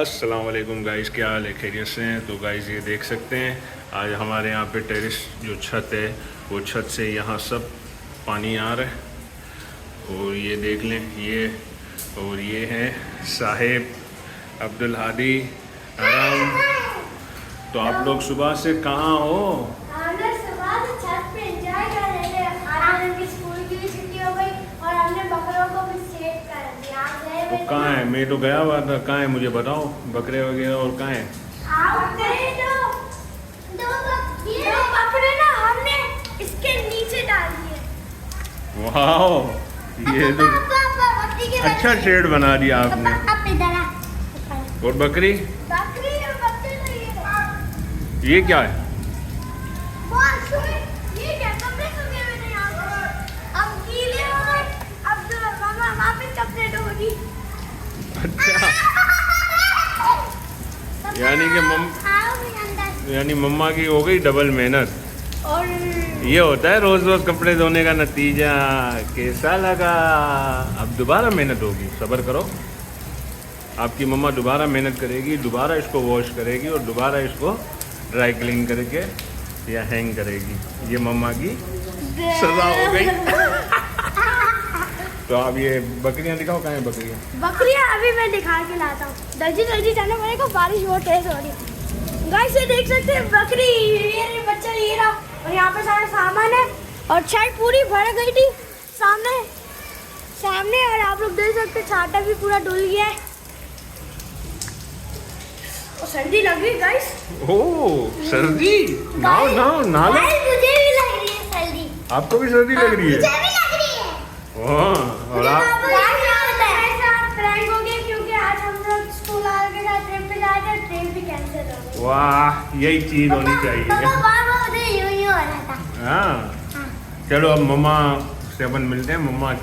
अस्सलाम वालेकुम गाइस, क्या हाल है? खैरियत से हैं? तो गाइस ये देख सकते हैं आज हमारे यहाँ पे टेरेस जो छत है वो छत से यहाँ सब पानी आ रहा है। और ये देख लें ये, और ये है साहिब अब्दुल हादी आराम। तो आप लोग सुबह से कहाँ हो? तो कहाँ है? मैं तो गया हुआ था, कहाँ है मुझे बताओ, बकरे वगैरह और कहाँ है? दो बकरे ना हमने इसके नीचे डाल दिए। वाह, ये तो अच्छा शेड बना दिया आपने। और बकरी ये क्या है? अच्छा, यानी मम्मा की हो गई डबल मेहनत। और ये होता है रोज रोज कपड़े धोने का नतीजा। कैसा लगा? अब दोबारा मेहनत होगी, सब्र करो। आपकी मम्मा दोबारा मेहनत करेगी, दोबारा इसको वॉश करेगी और दोबारा इसको ड्राई क्लीन करके या हैंग करेगी। ये मम्मा की सजा हो गई। तो आप ये बकरियां दिखाओ, कहाँ है बकरियां? बकरियां अभी मैं दिखा के लाता हूँ। जल्दी जाना पड़ेगा, बारिश बहुत तेज हो रही है। गाइस ये देख सकते हैं बकरी, ये बच्चा ये रहा, और यहाँ पे सारा सामान है और छत पूरी भर गई थी सामने और आप लोग देख सकते हैं छाता भी पूरा डुल गया है और सर्दी लग रही गाइस। ओह सर्दी, नाओ नहा लो। मुझे भी लग रही है सर्दी। आपको भी सर्दी लग रही है? मुझे भी लग रही है। और आप? वाह, यही चीज होनी चाहिए। हाँ, चलो अब मम्मा से अपन मिलते हैं। मम्मा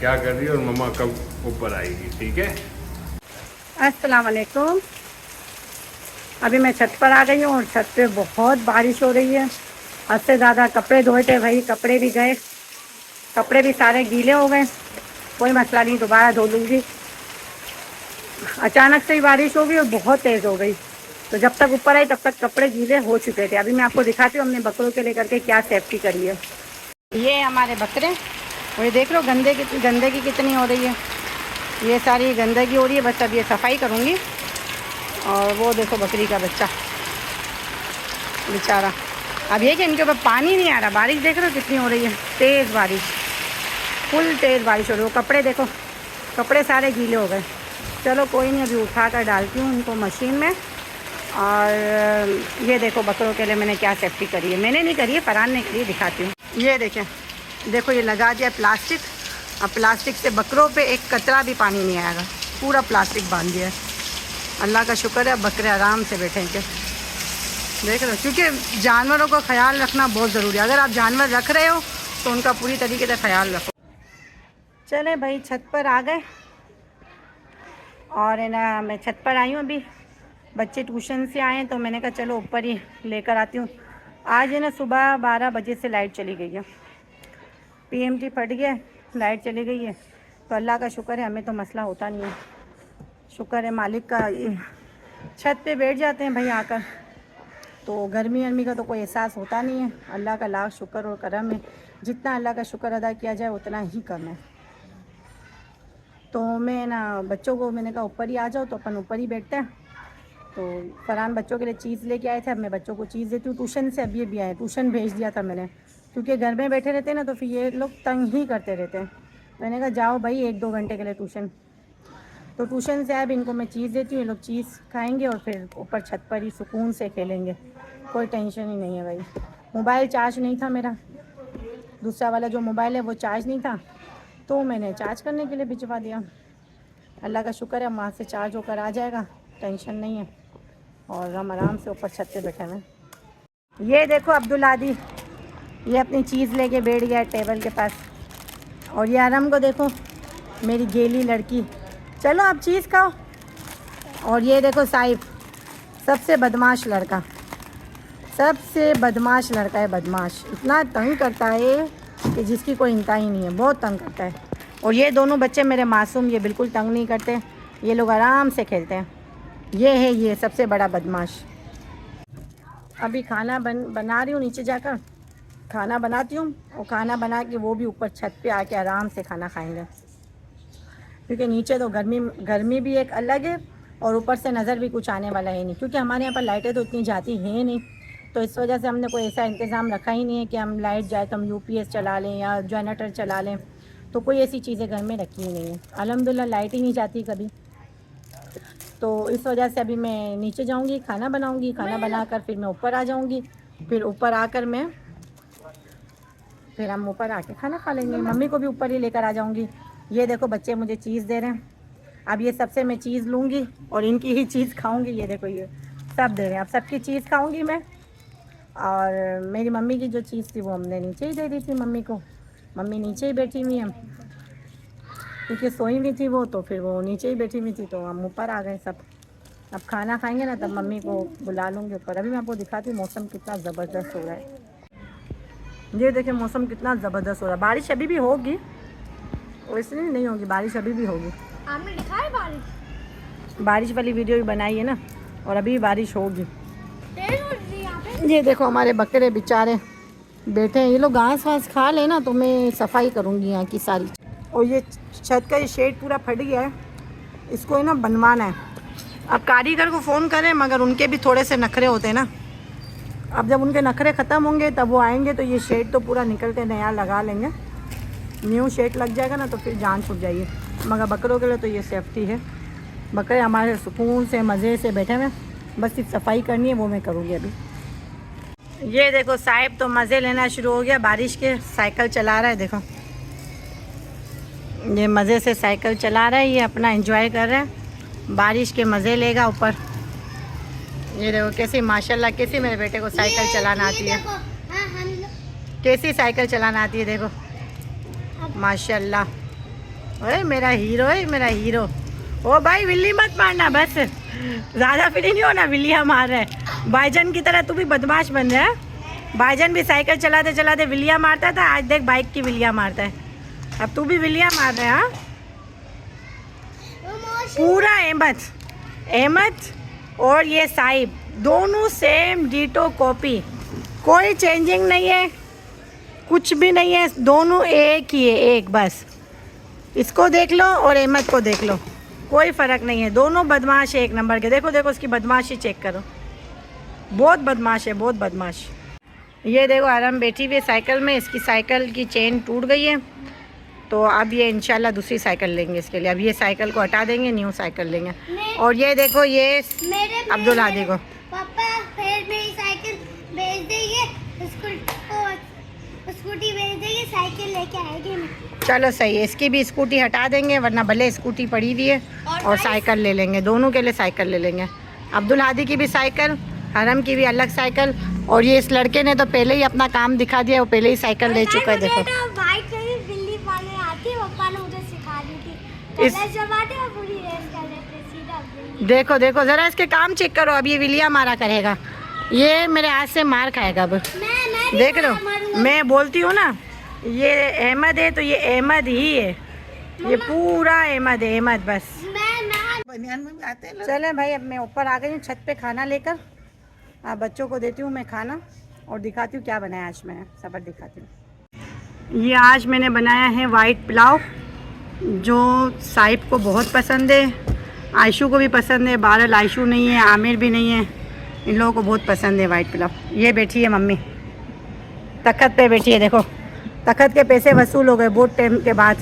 क्या कर रही है और मम्मा कब ऊपर आएगी, ठीक है? अस्सलाम वालेकुम। अभी मैं छत पर आ गई हूँ और छत पे बहुत बारिश हो रही है। हद से ज़्यादा कपड़े धोए थे भाई, कपड़े भी गए, कपड़े भी सारे गीले हो गए। कोई मसला नहीं, दोबारा धो लूँगी। अचानक से ही बारिश हो गई और बहुत तेज़ हो गई, तो जब तक ऊपर आई तब तक कपड़े गीले हो चुके थे। अभी मैं आपको दिखाती हूँ हमने बकरों के लेकर के क्या सेफ्टी करी है। ये हमारे बकरे, और ये देख लो गंदगी कितनी हो रही है। ये सारी गंदगी हो रही है, बस अब ये सफाई करूँगी। और वो देखो बकरी का बच्चा बेचारा। अब ये कि इनके ऊपर पानी नहीं आ रहा। बारिश देख रहे हो कितनी हो रही है, तेज़ बारिश, फुल तेज़ बारिश हो रही है। कपड़े देखो, कपड़े सारे गीले हो गए। चलो कोई नहीं, अभी उठा कर डालती हूँ उनको मशीन में। और ये देखो बकरों के लिए मैंने क्या सेफ्टी करी है। मैंने नहीं करी है, फरहान ने करी है, दिखाती हूँ। ये देखें, देखो ये लगा दिया प्लास्टिक। अब प्लास्टिक से बकरों पे एक कतरा भी पानी नहीं आएगा, पूरा प्लास्टिक बांध दिया है। अल्लाह का शुक्र है, बकरे आराम से बैठेंगे। देख रहे हो, क्योंकि जानवरों का ख्याल रखना बहुत ज़रूरी है। अगर आप जानवर रख रहे हो तो उनका पूरी तरीके से ख्याल रखो। चले भाई, छत पर आ गए और है ना, मैं छत पर आई हूँ। अभी बच्चे ट्यूशन से आए तो मैंने कहा चलो ऊपर ही लेकर आती हूँ। आज है ना सुबह 12 बजे से लाइट चली गई है, पीएमटी फट गया, लाइट चली गई है। तो अल्लाह का शुक्र है, हमें तो मसला होता नहीं है, शुक्र है मालिक का। छत पे बैठ जाते हैं भाई आकर, तो गर्मी का तो कोई एहसास होता नहीं है। अल्लाह का लाख शुक्र और करम है, जितना अल्लाह का शुक्र अदा किया जाए उतना ही कम है। तो मैं ना बच्चों को मैंने कहा ऊपर ही आ जाओ, तो अपन ऊपर ही बैठते हैं। तो फरहान बच्चों के लिए चीज़ लेके आए थे, अब मैं बच्चों को चीज़ देती हूँ। ट्यूशन से अभी भी आए, ट्यूशन भेज दिया था मैंने, क्योंकि घर में बैठे रहते हैं ना तो फिर ये लोग तंग ही करते रहते हैं। मैंने कहा जाओ भाई 1-2 घंटे के लिए ट्यूशन। तो ट्यूशन से अब इनको मैं चीज़ देती हूँ, ये लोग चीज़ खाएंगे और फिर ऊपर छत पर ही सुकून से खेलेंगे, कोई टेंशन ही नहीं है भाई। मोबाइल चार्ज नहीं था मेरा, दूसरा वाला जो मोबाइल है वो चार्ज नहीं था, तो मैंने चार्ज करने के लिए भिजवा दिया। अल्लाह का शुक्र है, वहाँ से चार्ज होकर आ जाएगा, टेंशन नहीं है, और हम आराम से ऊपर छत पे बैठे हैं। ये देखो अब्दुल आदी, ये अपनी चीज़ लेके बैठ गया है टेबल के पास। और ये आराम को देखो, मेरी गेली लड़की, चलो आप चीज़ खाओ। और ये देखो साहिब, सबसे बदमाश लड़का, सबसे बदमाश लड़का है, बदमाश। इतना तंग करता है कि जिसकी कोई इंतहा ही नहीं है, बहुत तंग करता है। और ये दोनों बच्चे मेरे मासूम, ये बिल्कुल तंग नहीं करते, ये लोग आराम से खेलते हैं। ये है ये सबसे बड़ा बदमाश। अभी खाना बना रही हूँ, नीचे जाकर खाना बनाती हूँ और खाना बना के वो भी ऊपर छत पे आके आराम से खाना खाएंगे, क्योंकि नीचे तो गर्मी भी एक अलग है और ऊपर से नज़र भी कुछ आने वाला है नहीं, क्योंकि हमारे यहाँ पर लाइटें तो इतनी जाती हैं नहीं, तो इस वजह से हमने कोई ऐसा इंतज़ाम रखा ही नहीं है कि हम लाइट जाए तो हम यूपीएस चला लें या जनरेटर चला लें, तो कोई ऐसी चीज़ें घर में रखी ही नहीं है। अल्हम्दुलिल्लाह लाइट ही नहीं जाती कभी, तो इस वजह से अभी मैं नीचे जाऊंगी, खाना बनाऊंगी, खाना बनाकर फिर मैं ऊपर आ जाऊंगी, फिर ऊपर आकर फिर हम ऊपर आके खाना खा लेंगे। मम्मी को भी ऊपर ही लेकर आ जाऊंगी। ये देखो बच्चे मुझे चीज़ दे रहे हैं, अब ये सबसे मैं चीज़ लूँगी और इनकी ही चीज़ खाऊँगी। ये देखो ये सब दे रहे हैं, अब सबकी चीज़ खाऊँगी मैं। और मेरी मम्मी की जो चीज़ थी वो हमने नीचे ही दे दी थी मम्मी को, मम्मी नीचे ही बैठी हुई हैं क्योंकि सोई हुई थी वो, तो फिर वो नीचे ही बैठी हुई थी, तो हम ऊपर आ गए सब। अब खाना खाएंगे ना तब मम्मी को बुला लूँगी ऊपर। अभी मैं आपको दिखाती हूँ मौसम कितना ज़बरदस्त हो रहा है। ये देखिए मौसम कितना ज़बरदस्त हो रहा है। बारिश अभी भी होगी, वैसे नहीं होगी, बारिश अभी भी होगी। आपने दिखाया बारिश वाली वीडियो भी बनाई है ना, और अभी बारिश होगी। तेज हो रही है यहाँ पे। ये देखो हमारे बकरे बेचारे बैठे हैं, ये लोग घास वास खा ले ना तो मैं सफाई करूँगी यहाँ की सारी। और ये छत का ये शेड पूरा फट गया है, इसको है ना बनवाना है। अब कारीगर को फ़ोन करें मगर उनके भी थोड़े से नखरे होते हैं ना, अब जब उनके नखरे ख़त्म होंगे तब वो आएंगे तो ये शेड तो पूरा निकल के नया लगा लेंगे। न्यू शेड लग जाएगा ना तो फिर जान छूट जाएगी, मगर बकरों के लिए तो ये सेफ्टी है। बकरे हमारे सुकून से मज़े से बैठे हुए, बस सिर्फ सफाई करनी है वो मैं करूँगी अभी। ये देखो साहिब तो मज़े लेना शुरू हो गया, बारिश के साइकिल चला रहा है। देखो ये मज़े से साइकिल चला रहा है, ये अपना एंजॉय कर रहा है, बारिश के मज़े लेगा ऊपर। ये देखो कैसी माशाल्लाह कैसी मेरे बेटे को साइकिल चलाना आती है, कैसी साइकिल चलाना आती है देखो माशाल्लाह। अरे मेरा हीरो है, मेरा हीरो। ओ भाई विल्ली मत मारना, बस ज़्यादा फ्री नहीं होना, विल्लियाँ मार रहा है। भाईजान की तरह तू भी बदमाश बन रहा है। भाईजान भी साइकिल चलाते चलाते विल्लियाँ मारता था, आज देख बाइक की विल्लियाँ मारता है। अब तू भी विल्लियाँ मार रहा है। हाँ पूरा अहमद और ये साहिब दोनों सेम डीटो कॉपी, कोई चेंजिंग नहीं है, कुछ भी नहीं है, दोनों एक ही है, एक बस। इसको देख लो और अहमद को देख लो, कोई फ़र्क नहीं है, दोनों बदमाश है एक नंबर के। देखो देखो उसकी बदमाशी चेक करो, बहुत बदमाश है, बहुत बदमाश। ये देखो आराम बैठी हुई है साइकिल में, इसकी साइकिल की चेन टूट गई है, तो अब ये इंशाल्लाह दूसरी साइकिल लेंगे इसके लिए। अब ये साइकिल को हटा देंगे, न्यू साइकिल लेंगे। और ये देखो ये अब्दुल हादी को पापा फिर मेरी साइकिल भेज देंगे, स्कूटी भेज देंगे, साइकिल लेके आएंगे। चलो सही है, इसकी भी स्कूटी हटा देंगे, वरना भले स्कूटी पड़ी हुई है, और साइकिल ले लेंगे, दोनों के लिए साइकिल ले लेंगे। अब्दुल हादी की भी साइकिल, हरम की भी अलग साइकिल। और ये इस लड़के ने तो पहले ही अपना काम दिखा दिया, वो पहले ही साइकिल ले चुका है। देखो देखो देखो ज़रा इसके काम चेक करो। अब ये विलिया मारा करेगा, ये मेरे हाथ से मार खाएगा। अब देख लो, मैं बोलती हूँ ना ये अहमद है तो ये अहमद ही है, ये पूरा अहमद है, अहमद बस। चले भाई अब मैं ऊपर आ गई हूँ छत पे खाना लेकर। अब बच्चों को देती हूँ मैं खाना और दिखाती हूँ क्या बनाया आज मैंने, सबर दिखाती हूँ। ये आज मैंने बनाया है वाइट पुलाव, जो साहिब को बहुत पसंद है, आयशू को भी पसंद है। बारल आयशू नहीं है, आमिर भी नहीं है, इन लोगों को बहुत पसंद है वाइट पुलाव। ये बैठी है मम्मी तख्त पे बैठी है, देखो तख्त के पैसे वसूल हो गए बहुत टाइम के बाद।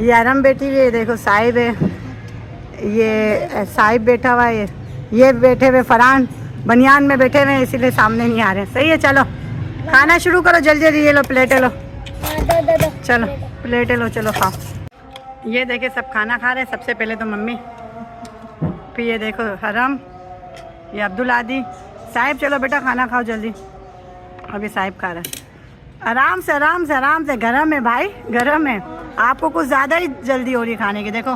ये आराम बैठी हुई है, देखो साहिब है, ये साहिब बैठा हुआ है, ये बैठे हुए फरहान बनियान में बैठे हुए हैं, इसीलिए सामने नहीं आ रहे। सही है, चलो खाना शुरू करो जल्दी जल्दी। ये लो प्लेटें लो, चलो प्लेटें लो, चलो खाओ। ये देखे सब खाना खा रहे हैं, सबसे पहले तो मम्मी, फिर ये देखो हरम, ये अब्दुल हादी, साहिब चलो बेटा खाना खाओ जल्दी। अभी साहिब खा रहा है, आराम से आराम से आराम से। गरम है भाई, गरम है, आपको कुछ ज़्यादा ही जल्दी हो रही है खाने की। देखो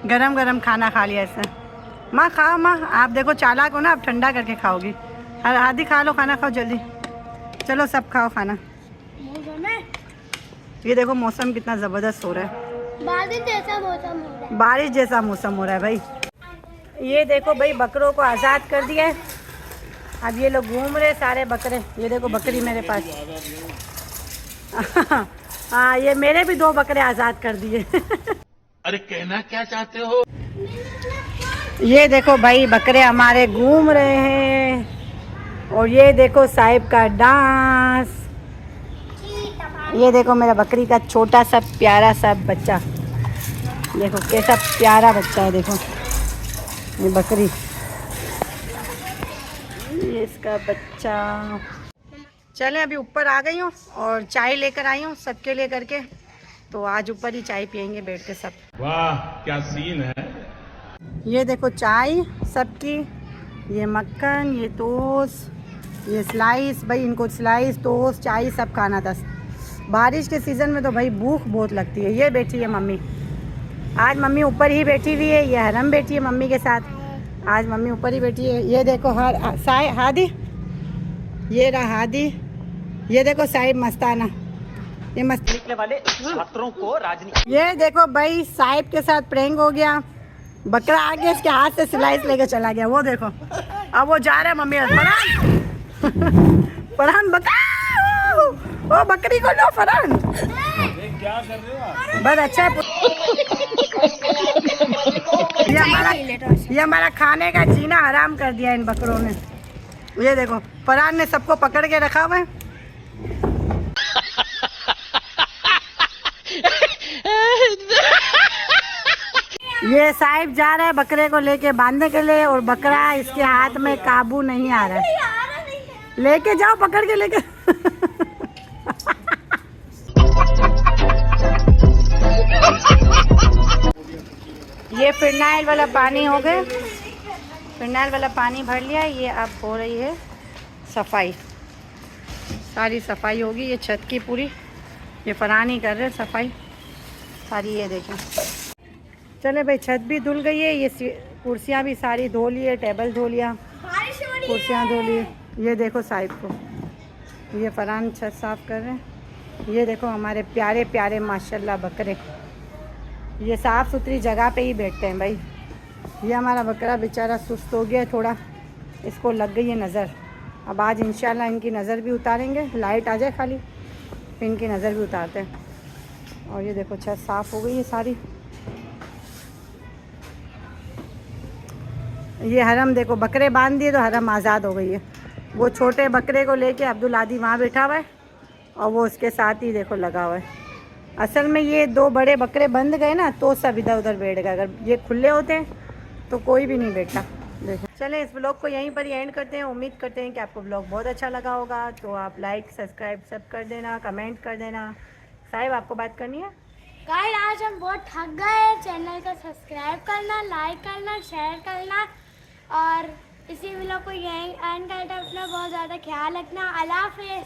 गरम गरम खाना खा लिया इसने। माँ खाओ माँ, आप देखो चालाक हो ना, आप ठंडा करके खाओगी। हादी खा लो, खाना खाओ जल्दी, चलो सब खाओ खाना। ये देखो मौसम कितना ज़बरदस्त हो रहा है, बारिश जैसा मौसम हो रहा है, बारिश जैसा मौसम हो रहा है भाई। ये देखो भाई बकरों को आज़ाद कर दिया है। अब ये लोग घूम रहे सारे बकरे। ये देखो बकरी मेरे पास। हाँ ये मेरे भी 2 बकरे आज़ाद कर दिए। अरे कहना क्या चाहते हो? ये देखो भाई बकरे हमारे घूम रहे हैं। और ये देखो साहिब का डांस। ये देखो मेरा बकरी का छोटा सा प्यारा सा बच्चा। देखो कैसा प्यारा बच्चा है। देखो ये बकरी, ये इसका बच्चा। चलें अभी ऊपर आ गई हूँ और चाय लेकर आई हूँ सबके लिए करके। तो आज ऊपर ही चाय पियेंगे बैठ के सब। वाह क्या सीन है। ये देखो चाय सबकी, ये मक्खन, ये टोस्ट, ये स्लाइस। भाई इनको स्लाइस टोस्ट चाय सब खाना था। बारिश के सीज़न में तो भाई भूख बहुत लगती है। ये बैठी है मम्मी, आज मम्मी ऊपर ही बैठी हुई है। ये हरम बैठी है मम्मी के साथ। आज मम्मी ऊपर ही बैठी है। ये देखो हादी, ये रहा हादी। ये देखो साहिब मस्ताना, ये मस्त निकले वाले छात्रों को राजनीति। ये देखो भाई साहिब के साथ प्रैंक हो गया। बकरा आ गया, इसके हाथ से स्लाइस लेके चला गया। वो देखो अब वो जा रहा है मम्मी। फरहान बकरा, ओ बकरी को लो फरहान। क्या कर रहे हो आप? बस अच्छा है। ये हमारा खाने का जीना हराम कर दिया इन बकरों ने। ये देखो फरहान ने सबको पकड़ के रखा हुआ है। ये साहिब जा रहा है बकरे को लेके बांधने के लिए और बकरा इसके हाथ में काबू नहीं आ रहा है। लेके जाओ पकड़ के लेके। ये फिनाइल वाला पानी हो गया, फिनाइल वाला पानी भर लिया। ये अब हो रही है सफाई, सारी सफाई होगी। ये छत की पूरी, ये फरहान ही कर रहे सफाई सारी। ये देखें, चले भाई छत भी धुल गई है। ये कुर्सियाँ भी सारी धो ली है, टेबल धो लिया, कुर्सियाँ धो ली। ये देखो साहिब को, ये फरहान छत साफ कर रहे हैं। ये देखो हमारे प्यारे प्यारे माशाल्लाह बकरे, ये साफ़ सुथरी जगह पे ही बैठते हैं भाई। ये हमारा बकरा बेचारा सुस्त हो गया है थोड़ा, इसको लग गई है नज़र। अब आज इंशाल्लाह इनकी नज़र भी उतारेंगे, लाइट आ जाए खाली फिर इनकी नज़र भी उतारते हैं। और ये देखो छत साफ़ हो गई है सारी। ये हरम देखो बकरे बांध दिए तो हरम आज़ाद हो गई है। वो छोटे बकरे को लेके अब्दुल आदि वहाँ बैठा हुआ है और वो उसके साथ ही देखो लगा हुआ है। असल में ये 2 बड़े बकरे बंद गए ना तो सब इधर उधर बैठ गए। अगर ये खुले होते तो कोई भी नहीं बैठा। देखो चलें इस व्लॉग को यहीं पर ही एंड करते हैं। उम्मीद करते हैं कि आपको व्लॉग बहुत अच्छा लगा होगा। तो आप लाइक सब्सक्राइब सब कर देना, कमेंट कर देना। साहिब आपको बात करनी है? गाइस आज हम बहुत थक गए। चैनल को सब्सक्राइब करना, लाइक करना, शेयर करना और इसी व्लॉग को यहीं एंड करते। अपना बहुत ज़्यादा ख्याल रखना। अल्लाह हाफिज़।